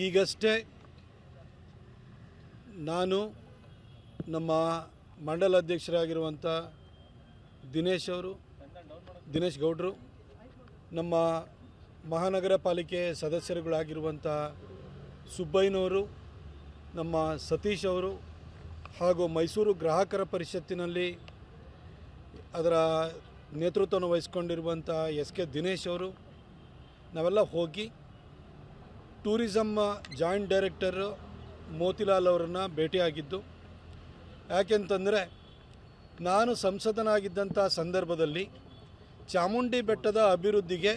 ಈಗಷ್ಟೇ ನಾನು ನಮ್ಮ ಮಂಡಲ ಅಧ್ಯಕ್ಷರಾಗಿರುವಂಥ ದಿನೇಶ್ ಗೌಡರು, ನಮ್ಮ ಮಹಾನಗರ ಪಾಲಿಕೆ ಸದಸ್ಯರುಗಳಾಗಿರುವಂಥ ಸುಬ್ಬಯ್ಯನವರು, ನಮ್ಮ ಸತೀಶ್ ಅವರು ಹಾಗೂ ಮೈಸೂರು ಗ್ರಾಹಕರ ಪರಿಷತ್ತಿನಲ್ಲಿ ಅದರ ನೇತೃತ್ವವನ್ನು ವಹಿಸ್ಕೊಂಡಿರುವಂಥ SK ದಿನೇಶ್ ಅವರು ನಾವೆಲ್ಲ ಹೋಗಿ ಟೂರಿಸಮ್ ಜಾಯಿಂಟ್ ಡೈರೆಕ್ಟರ್ ಮೋತಿಲಾಲ್ ಅವರನ್ನು ಭೇಟಿಯಾಗಿದ್ದು. ಯಾಕೆಂತಂದರೆ ನಾನು ಸಂಸದನಾಗಿದ್ದಂಥ ಸಂದರ್ಭದಲ್ಲಿ ಚಾಮುಂಡಿ ಬೆಟ್ಟದ ಅಭಿವೃದ್ಧಿಗೆ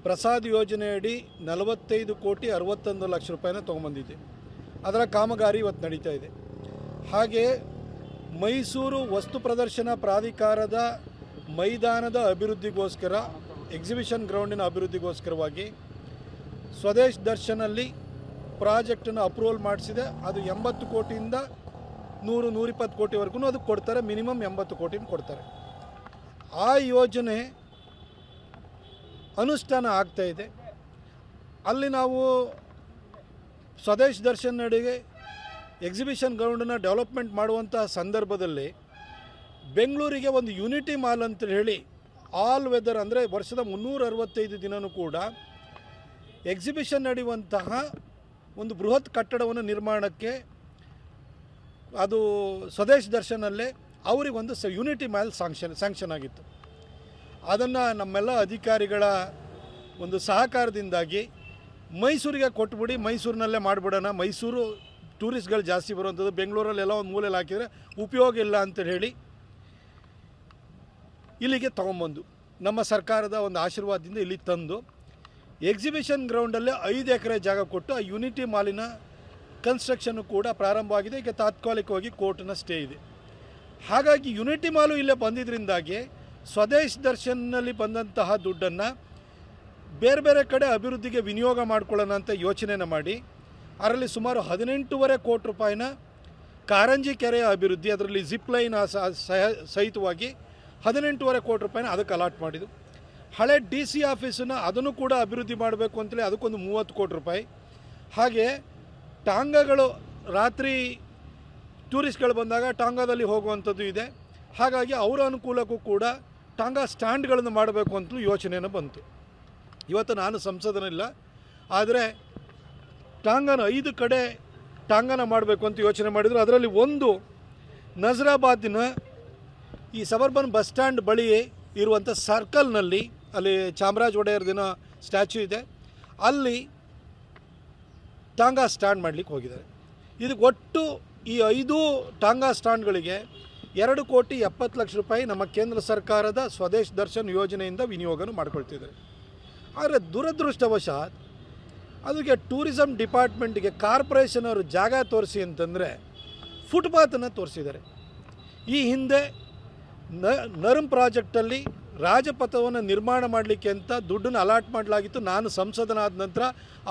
ಪ್ರಸಾದ್ ಯೋಜನೆಯಡಿ 45,61,00,000 ರೂಪಾಯಿನ ತೊಗೊಂಬಂದಿದ್ದೆ. ಅದರ ಕಾಮಗಾರಿ ಇವತ್ತು ನಡೀತಾ ಇದೆ. ಹಾಗೆ ಮೈಸೂರು ವಸ್ತು ಪ್ರದರ್ಶನ ಪ್ರಾಧಿಕಾರದ ಮೈದಾನದ ಅಭಿವೃದ್ಧಿಗೋಸ್ಕರ, ಎಕ್ಸಿಬಿಷನ್ ಗ್ರೌಂಡಿನ ಅಭಿವೃದ್ಧಿಗೋಸ್ಕರವಾಗಿ ಸ್ವದೇಶ್ ದರ್ಶನಲ್ಲಿ ಪ್ರಾಜೆಕ್ಟನ್ನು ಅಪ್ರೂವಲ್ ಮಾಡಿಸಿದೆ. ಅದು 80 ಕೋಟಿಯಿಂದ 100-120 ಕೋಟಿವರೆಗೂ ಅದು ಕೊಡ್ತಾರೆ. ಮಿನಿಮಮ್ 80 ಕೋಟಿನ ಕೊಡ್ತಾರೆ. ಆ ಯೋಜನೆ ಅನುಷ್ಠಾನ ಆಗ್ತಾಯಿದೆ. ಅಲ್ಲಿ ನಾವು ಸ್ವದೇಶ್ ದರ್ಶನ್ ನಡಿಗೆ ಎಕ್ಸಿಬಿಷನ್ ಗ್ರೌಂಡನ್ನು ಡೆವಲಪ್ಮೆಂಟ್ ಮಾಡುವಂಥ ಸಂದರ್ಭದಲ್ಲಿ ಬೆಂಗಳೂರಿಗೆ ಒಂದು ಯೂನಿಟಿ ಮಾಲ್ ಅಂತ ಹೇಳಿ ಆಲ್ ವೆದರ್, ಅಂದರೆ ವರ್ಷದ 365 ದಿನವೂ ಕೂಡ ಎಕ್ಸಿಬಿಷನ್ ನಡೆಯುವಂತಹ ಒಂದು ಬೃಹತ್ ಕಟ್ಟಡವನ್ನು ನಿರ್ಮಾಣಕ್ಕೆ ಅದು ಸ್ವದೇಶ್ ದರ್ಶನಲ್ಲೇ ಅವರಿಗೊಂದು ಯೂನಿಟಿ ಮಾಲ್ ಸ್ಯಾಂಕ್ಷನ್ ಆಗಿತ್ತು. ಅದನ್ನು ನಮ್ಮೆಲ್ಲ ಅಧಿಕಾರಿಗಳ ಒಂದು ಸಹಕಾರದಿಂದಾಗಿ ಮೈಸೂರಿಗೆ ಕೊಟ್ಬಿಡಿ, ಮೈಸೂರಿನಲ್ಲೇ ಮಾಡಿಬಿಡೋಣ, ಮೈಸೂರು ಟೂರಿಸ್ಟ್ಗಳು ಜಾಸ್ತಿ ಬರುವಂಥದ್ದು, ಬೆಂಗಳೂರಲ್ಲೆಲ್ಲ ಒಂದು ಮೂಲೆಯಲ್ಲಿ ಹಾಕಿದರೆ ಉಪಯೋಗ ಇಲ್ಲ ಅಂತ ಹೇಳಿ ಇಲ್ಲಿಗೆ ತೊಗೊಂಬಂದು ನಮ್ಮ ಸರ್ಕಾರದ ಒಂದು ಆಶೀರ್ವಾದದಿಂದ ಇಲ್ಲಿ ತಂದು ಎಕ್ಸಿಬಿಷನ್ ಗ್ರೌಂಡಲ್ಲೇ 5 ಎಕರೆ ಜಾಗ ಕೊಟ್ಟು ಆ ಯೂನಿಟಿ ಮಾಲಿನ ಕನ್ಸ್ಟ್ರಕ್ಷನ್ನು ಕೂಡ ಪ್ರಾರಂಭವಾಗಿದೆ. ಈಗ ತಾತ್ಕಾಲಿಕವಾಗಿ ಕೋರ್ಟ್ನ ಸ್ಟೇ ಇದೆ. ಹಾಗಾಗಿ ಯೂನಿಟಿ ಮಾಲು ಇಲ್ಲೇ ಬಂದಿದ್ದರಿಂದಾಗಿ ಸ್ವದೇಶ್ ದರ್ಶನ್ನಲ್ಲಿ ಬಂದಂತಹ ದುಡ್ಡನ್ನು ಬೇರೆ ಬೇರೆ ಕಡೆ ಅಭಿವೃದ್ಧಿಗೆ ವಿನಿಯೋಗ ಮಾಡ್ಕೊಳ್ಳೋಣ ಅಂತ ಯೋಚನೆನ ಮಾಡಿ ಅದರಲ್ಲಿ ಸುಮಾರು 18.5 ಕೋಟಿ ರೂಪಾಯಿನ ಕಾರಂಜಿ ಕೆರೆಯ ಅಭಿವೃದ್ಧಿ, ಅದರಲ್ಲಿ ಜಿಪ್ ಲೈನ್ ಸಹಿತವಾಗಿ 18.5 ಕೋಟಿ ರೂಪಾಯಿನ ಅದಕ್ಕೆ ಅಲಾಟ್ ಮಾಡಿದ್ದು. ಹಳೆ DC ಆಫೀಸನ್ನು ಅದನ್ನು ಕೂಡ ಅಭಿವೃದ್ಧಿ ಮಾಡಬೇಕು ಅಂತೇಳಿ ಅದಕ್ಕೊಂದು 30 ಕೋಟಿ ರೂಪಾಯಿ. ಹಾಗೆ ಟಾಂಗಾಗಳು ರಾತ್ರಿ ಟೂರಿಸ್ಟ್ಗಳು ಬಂದಾಗ ಟಾಂಗಾದಲ್ಲಿ ಹೋಗುವಂಥದ್ದು ಇದೆ. ಹಾಗಾಗಿ ಅವರ ಅನುಕೂಲಕ್ಕೂ ಕೂಡ ಟಾಂಗಾ ಸ್ಟ್ಯಾಂಡ್ಗಳನ್ನು ಮಾಡಬೇಕು ಅಂತಲೂ ಯೋಚನೆಯನ್ನು ಬಂತು. ಇವತ್ತು ನಾನು ಸಂಸದನಿಲ್ಲ, ಆದರೆ ಟಾಂಗಾನ 5 ಕಡೆ ಟಾಂಗಾನ ಮಾಡಬೇಕು ಅಂತ ಯೋಚನೆ ಮಾಡಿದರು. ಅದರಲ್ಲಿ ಒಂದು ನಜರಾಬಾದಿನ ಈ ಸಬರ್ಬನ್ ಬಸ್ ಸ್ಟ್ಯಾಂಡ್ ಬಳಿ ಇರುವಂಥ ಸರ್ಕಲ್ನಲ್ಲಿ, ಅಲ್ಲಿ ಚಾಮರಾಜ ಒಡೆಯರ್ದಿನ ಸ್ಟ್ಯಾಚ್ಯೂ ಇದೆ, ಅಲ್ಲಿ ಟಾಂಗಾ ಸ್ಟ್ಯಾಂಡ್ ಮಾಡಲಿಕ್ಕೆ ಹೋಗಿದ್ದಾರೆ. ಇದಕ್ಕೆ ಒಟ್ಟು ಈ 5 ಟಾಂಗಾ ಸ್ಟ್ಯಾಂಡ್ಗಳಿಗೆ 2,70,00,000 ರೂಪಾಯಿ ನಮ್ಮ ಕೇಂದ್ರ ಸರ್ಕಾರದ ಸ್ವದೇಶ್ ದರ್ಶನ್ ಯೋಜನೆಯಿಂದ ವಿನಿಯೋಗನೂ ಮಾಡ್ಕೊಳ್ತಿದ್ದಾರೆ. ಆದರೆ ದುರದೃಷ್ಟವಶಾತ್ ಅದಕ್ಕೆ ಟೂರಿಸಮ್ ಡಿಪಾರ್ಟ್ಮೆಂಟ್ಗೆ ಕಾರ್ಪೊರೇಷನ್ ಅವರು ಜಾಗ ತೋರಿಸಿ ಅಂತಂದರೆ ಫುಟ್ಪಾತನ್ನು ತೋರಿಸಿದ್ದಾರೆ. ಈ ಹಿಂದೆ ನರ್ಮ್ ಪ್ರಾಜೆಕ್ಟಲ್ಲಿ ರಾಜಪಥವನ್ನು ನಿರ್ಮಾಣ ಮಾಡಲಿಕ್ಕೆ ಅಂತ ದುಡ್ಡನ್ನು ಅಲಾಟ್ ಮಾಡಲಾಗಿತ್ತು. ನಾನು ಸಂಸದನಾದ ನಂತರ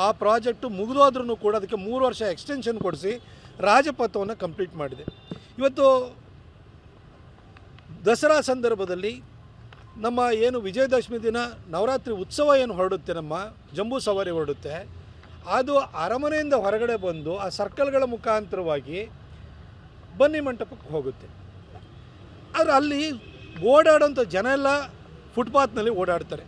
ಆ ಪ್ರಾಜೆಕ್ಟು ಮುಗಿದೋದ್ರೂ ಕೂಡ ಅದಕ್ಕೆ 3 ವರ್ಷ ಎಕ್ಸ್ಟೆನ್ಷನ್ ಕೊಡಿಸಿ ರಾಜಪಥವನ್ನು ಕಂಪ್ಲೀಟ್ ಮಾಡಿದೆ. ಇವತ್ತು ದಸರಾ ಸಂದರ್ಭದಲ್ಲಿ ನಮ್ಮ ಏನು ವಿಜಯದಶಮಿ ದಿನ ನವರಾತ್ರಿ ಉತ್ಸವ ಏನು ಹೊರಡುತ್ತೆ, ನಮ್ಮ ಜಂಬೂ ಸವಾರಿ ಹೊರಡುತ್ತೆ, ಅದು ಅರಮನೆಯಿಂದ ಹೊರಗಡೆ ಬಂದು ಆ ಸರ್ಕಲ್ಗಳ ಮುಖಾಂತರವಾಗಿ ಬನ್ನಿ ಮಂಟಪಕ್ಕೆ ಹೋಗುತ್ತೆ. ಆದರೆ ಅಲ್ಲಿ ಓಡಾಡೋಂಥ ಜನ ಎಲ್ಲ ಫುಟ್ಪಾತ್ನಲ್ಲಿ ಓಡಾಡ್ತಾರೆ.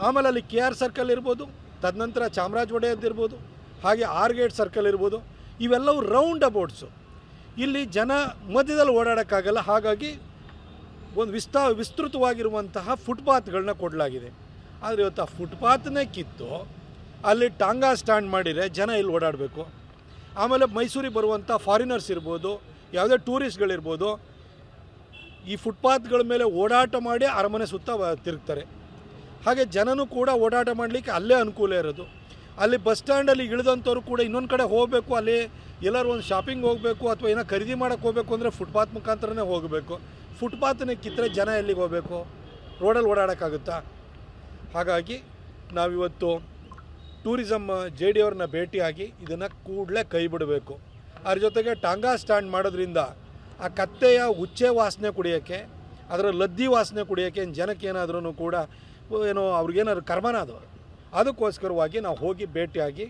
ಆಮೇಲೆ ಅಲ್ಲಿ KR ಸರ್ಕಲ್ ಇರ್ಬೋದು, ತದನಂತರ ಚಾಮರಾಜ ಒಡೆಯರ್ದಿರ್ಬೋದು, ಹಾಗೆ R ಗೇಟ್ ಸರ್ಕಲ್ ಇರ್ಬೋದು, ಇವೆಲ್ಲವೂ ರೌಂಡ್ ಅಬೌಟ್ಸು. ಇಲ್ಲಿ ಜನ ಮಧ್ಯದಲ್ಲಿ ಓಡಾಡೋಕ್ಕಾಗಲ್ಲ. ಹಾಗಾಗಿ ಒಂದು ವಿಸ್ತೃತವಾಗಿರುವಂತಹ ಫುಟ್ಪಾತ್ಗಳನ್ನ ಕೊಡಲಾಗಿದೆ. ಆದರೆ ಇವತ್ತು ಆ ಫುಟ್ಪಾತ್ನೇ ಕಿತ್ತು ಅಲ್ಲಿ ಟಾಂಗಾ ಸ್ಟ್ಯಾಂಡ್ ಮಾಡಿದರೆ ಜನ ಇಲ್ಲಿ ಓಡಾಡಬೇಕು. ಆಮೇಲೆ ಮೈಸೂರಿಗೆ ಬರುವಂಥ ಫಾರಿನರ್ಸ್ ಇರ್ಬೋದು, ಯಾವುದೇ ಟೂರಿಸ್ಟ್ಗಳಿರ್ಬೋದು, ಈ ಫುಟ್ಪಾತ್ಗಳ ಮೇಲೆ ಓಡಾಟ ಮಾಡಿ ಅರಮನೆ ಸುತ್ತ ತಿರುಗ್ತಾರೆ. ಹಾಗೆ ಜನನೂ ಕೂಡ ಓಡಾಟ ಮಾಡಲಿಕ್ಕೆ ಅಲ್ಲೇ ಅನುಕೂಲ ಇರೋದು. ಅಲ್ಲಿ ಬಸ್ ಸ್ಟ್ಯಾಂಡಲ್ಲಿ ಇಳಿದಂಥವ್ರು ಕೂಡ ಇನ್ನೊಂದು ಕಡೆ ಹೋಗಬೇಕು, ಅಲ್ಲಿ ಎಲ್ಲರೂ ಒಂದು ಶಾಪಿಂಗ್ ಹೋಗಬೇಕು ಅಥವಾ ಏನೋ ಖರೀದಿ ಮಾಡೋಕ್ಕೆ ಹೋಗಬೇಕು ಅಂದರೆ ಫುಟ್ಪಾತ್ ಮುಖಾಂತರನೇ ಹೋಗಬೇಕು. ಫುಟ್ಪಾತನ್ನೇ ಕಿತ್ತರೆ ಜನ ಎಲ್ಲಿಗೆ ಹೋಗಬೇಕು? ರೋಡಲ್ಲಿ ಓಡಾಡೋಕ್ಕಾಗುತ್ತಾ? ಹಾಗಾಗಿ ನಾವಿವತ್ತು ಟೂರಿಸಮ್ JD ಅವ್ರನ್ನ ಭೇಟಿಯಾಗಿ ಇದನ್ನು ಕೂಡಲೇ ಕೈ ಬಿಡಬೇಕು. ಅದ್ರ ಜೊತೆಗೆ ಟಾಂಗಾ ಸ್ಟ್ಯಾಂಡ್ ಮಾಡೋದ್ರಿಂದ ಆ ಕತ್ತೆಯ ಉಚ್ಚೆ ವಾಸನೆ ಕುಡಿಯೋಕ್ಕೆ, ಅದರ ಲದ್ದಿ ವಾಸನೆ ಕುಡಿಯೋಕ್ಕೆ ಜನಕ್ಕೆ ಏನಾದ್ರೂ ಕೂಡ ಏನೋ ಅವ್ರಿಗೇನಾದ್ರು ಕರ್ಮನ ಅದು. ಅದಕ್ಕೋಸ್ಕರವಾಗಿ ನಾವು ಹೋಗಿ ಭೇಟಿಯಾಗಿ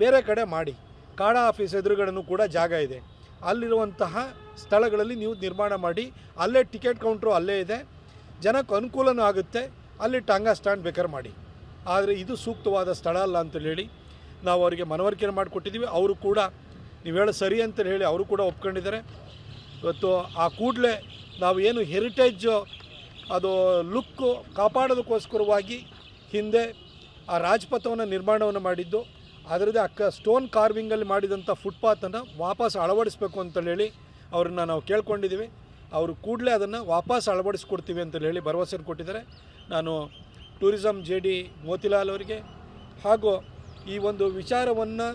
ಬೇರೆ ಕಡೆ ಮಾಡಿ. ಕಾಡಾ ಆಫೀಸ್ ಎದುರುಗಡೆನೂ ಕೂಡ ಜಾಗ ಇದೆ, ಅಲ್ಲಿರುವಂತಹ ಸ್ಥಳಗಳಲ್ಲಿ ನೀವು ನಿರ್ಮಾಣ ಮಾಡಿ. ಅಲ್ಲೇ ಟಿಕೆಟ್ ಕೌಂಟ್ರು ಅಲ್ಲೇ ಇದೆ, ಜನಕ್ಕೆ ಅನುಕೂಲನೂ ಆಗುತ್ತೆ. ಅಲ್ಲಿ ಟಾಂಗಾ ಸ್ಟ್ಯಾಂಡ್ ಬೇಕಾದ್ರೆ ಮಾಡಿ. ಆದರೆ ಇದು ಸೂಕ್ತವಾದ ಸ್ಥಳ ಅಲ್ಲ ಅಂತೇಳಿ ಹೇಳಿ ನಾವು ಅವರಿಗೆ ಮನವರಿಕೆ ಮಾಡಿಕೊಟ್ಟಿದ್ದೀವಿ. ಅವರು ಕೂಡ ನೀವು ಹೇಳೋ ಸರಿ ಅಂತೇಳಿ ಹೇಳಿ ಅವರು ಕೂಡ ಒಪ್ಕೊಂಡಿದ್ದಾರೆ. ಇವತ್ತು ಆ ಕೂಡಲೇ ನಾವು ಏನು ಹೆರಿಟೇಜ್ ಅದು ಲುಕ್ಕು ಕಾಪಾಡೋದಕ್ಕೋಸ್ಕರವಾಗಿ ಹಿಂದೆ ಆ ರಾಜಪಥವನ್ನು ನಿರ್ಮಾಣವನ್ನು ಮಾಡಿದ್ದು, ಅದರದ್ದೇ ಸ್ಟೋನ್ ಕಾರ್ವಿಂಗಲ್ಲಿ ಮಾಡಿದಂಥ ಫುಟ್ಪಾತನ್ನು ವಾಪಸ್ ಅಳವಡಿಸಬೇಕು ಅಂತೇಳಿ ಹೇಳಿ ಅವ್ರನ್ನ ನಾವು ಕೇಳ್ಕೊಂಡಿದ್ದೀವಿ. ಅವರು ಕೂಡಲೇ ಅದನ್ನು ವಾಪಸ್ ಅಳವಡಿಸ್ಕೊಡ್ತೀವಿ ಅಂತೇಳಿ ಹೇಳಿ ಭರವಸೆ ಕೊಟ್ಟಿದ್ದಾರೆ. ನಾನು ಟೂರಿಸಂ JD ಮೋತಿಲಾಲ್ ಅವರಿಗೆ ಹಾಗೂ ಈ ಒಂದು ವಿಚಾರವನ್ನು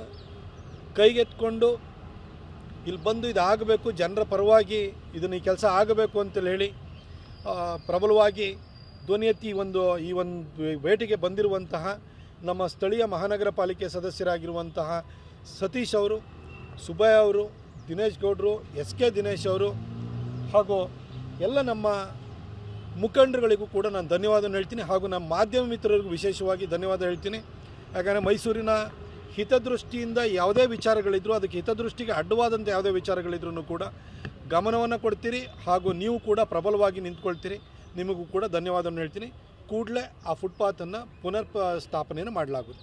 ಕೈಗೆತ್ಕೊಂಡು ಇಲ್ಲಿ ಬಂದು ಇದಾಗಬೇಕು, ಜನರ ಪರವಾಗಿ ಇದನ್ನು ಈ ಕೆಲಸ ಆಗಬೇಕು ಅಂತೇಳಿ ಹೇಳಿ ಪ್ರಬಲವಾಗಿ ಧ್ವನಿ ಎತ್ತಿ ಈ ಒಂದು ಭೇಟಿಗೆ ಬಂದಿರುವಂತಹ ನಮ್ಮ ಸ್ಥಳೀಯ ಮಹಾನಗರ ಪಾಲಿಕೆ ಸದಸ್ಯರಾಗಿರುವಂತಹ ಸತೀಶ್ ಅವರು, ಸುಬ್ಬಯ್ಯ ಅವರು, ದಿನೇಶ್ ಗೌಡರು, SK ದಿನೇಶ್ ಅವರು ಹಾಗೂ ಎಲ್ಲ ನಮ್ಮ ಮುಖಂಡರುಗಳಿಗೂ ಕೂಡ ನಾನು ಧನ್ಯವಾದ ಹೇಳ್ತೀನಿ. ಹಾಗೂ ನಮ್ಮ ಮಾಧ್ಯಮ ಮಿತ್ರರಿಗೂ ವಿಶೇಷವಾಗಿ ಧನ್ಯವಾದ ಹೇಳ್ತೀನಿ. ಯಾಕಂದರೆ ಮೈಸೂರಿನ ಹಿತದೃಷ್ಟಿಯಿಂದ ಯಾವುದೇ ವಿಚಾರಗಳಿದ್ರೂ, ಅದಕ್ಕೆ ಹಿತದೃಷ್ಟಿಗೆ ಅಡ್ಡವಾದಂಥ ಯಾವುದೇ ವಿಚಾರಗಳಿದ್ರೂ ಕೂಡ ಗಮನವನ್ನು ಕೊಡ್ತೀರಿ ಹಾಗೂ ನೀವು ಕೂಡ ಪ್ರಬಲವಾಗಿ ನಿಂತ್ಕೊಳ್ತೀರಿ. ನಿಮಗೂ ಕೂಡ ಧನ್ಯವಾದವನ್ನು ಹೇಳ್ತೀನಿ. ಕೂಡಲೇ ಆ ಫುಟ್ಪಾತನ್ನು ಸ್ಥಾಪನೆಯನ್ನು ಮಾಡಲಾಗುವುದು.